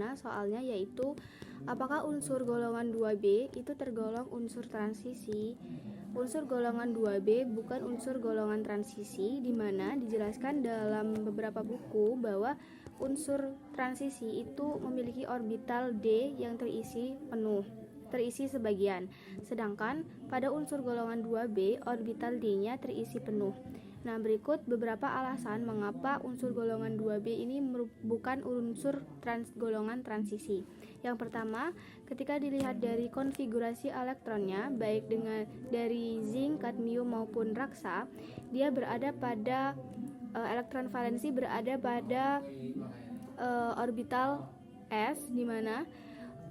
sederhana soalnya, yaitu apakah unsur golongan 2B itu tergolong unsur transisi. Unsur golongan 2B bukan unsur golongan transisi, di mana dijelaskan dalam beberapa buku bahwa unsur transisi itu memiliki orbital D yang terisi penuh, terisi sebagian. Sedangkan pada unsur golongan 2B, orbital D-nya terisi penuh. Nah, berikut beberapa alasan mengapa unsur golongan 2B ini bukan unsur golongan transisi. Yang pertama, ketika dilihat dari konfigurasi elektronnya, baik dari zinc, kadmium maupun raksa, dia berada pada elektron valensi berada pada orbital S, di mana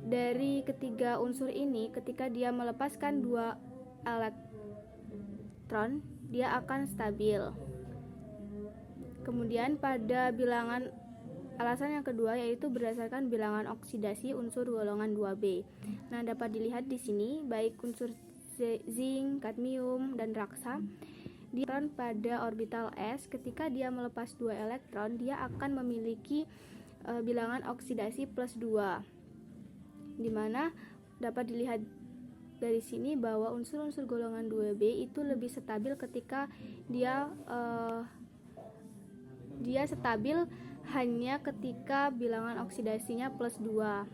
dari ketiga unsur ini ketika dia melepaskan 2 elektron, dia akan stabil. Kemudian pada bilangan, alasan yang kedua yaitu berdasarkan bilangan oksidasi unsur golongan 2B. Nah, dapat dilihat di sini baik unsur zinc, kadmium, dan raksa, dia pada orbital S ketika dia melepas 2 elektron, dia akan memiliki bilangan oksidasi plus 2, di mana dapat dilihat dari sini bahwa unsur-unsur golongan 2B itu lebih stabil ketika dia stabil hanya ketika bilangan oksidasinya plus 2.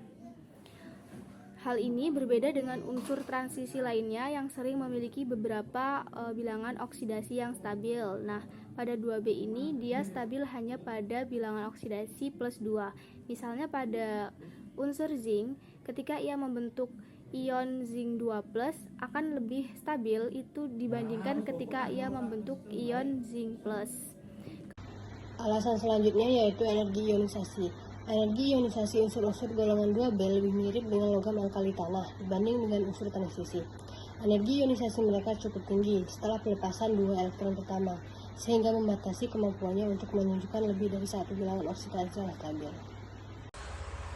Hal ini berbeda dengan unsur transisi lainnya yang sering memiliki beberapa bilangan oksidasi yang stabil. Nah, pada 2B ini dia stabil hanya pada bilangan oksidasi plus 2. Misalnya pada unsur zinc, ketika ia membentuk ion zinc 2+ akan lebih stabil itu dibandingkan ketika ia membentuk ion zinc plus. Alasan selanjutnya yaitu energi ionisasi. Energi ionisasi unsur-unsur golongan 2B lebih mirip dengan logam alkali tanah dibanding dengan unsur transisi. Energi ionisasi mereka cukup tinggi setelah pelepasan 2 elektron pertama, sehingga membatasi kemampuannya untuk menunjukkan lebih dari satu bilangan oksidasi yang stabil.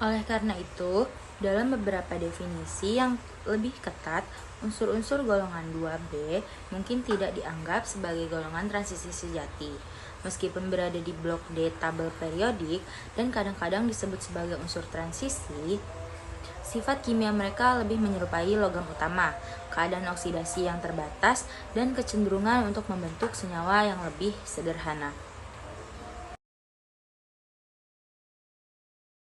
Oleh karena itu, dalam beberapa definisi yang lebih ketat, unsur-unsur golongan 2B mungkin tidak dianggap sebagai golongan transisi sejati. Meskipun berada di blok D tabel periodik dan kadang-kadang disebut sebagai unsur transisi, sifat kimia mereka lebih menyerupai logam utama, keadaan oksidasi yang terbatas, dan kecenderungan untuk membentuk senyawa yang lebih sederhana.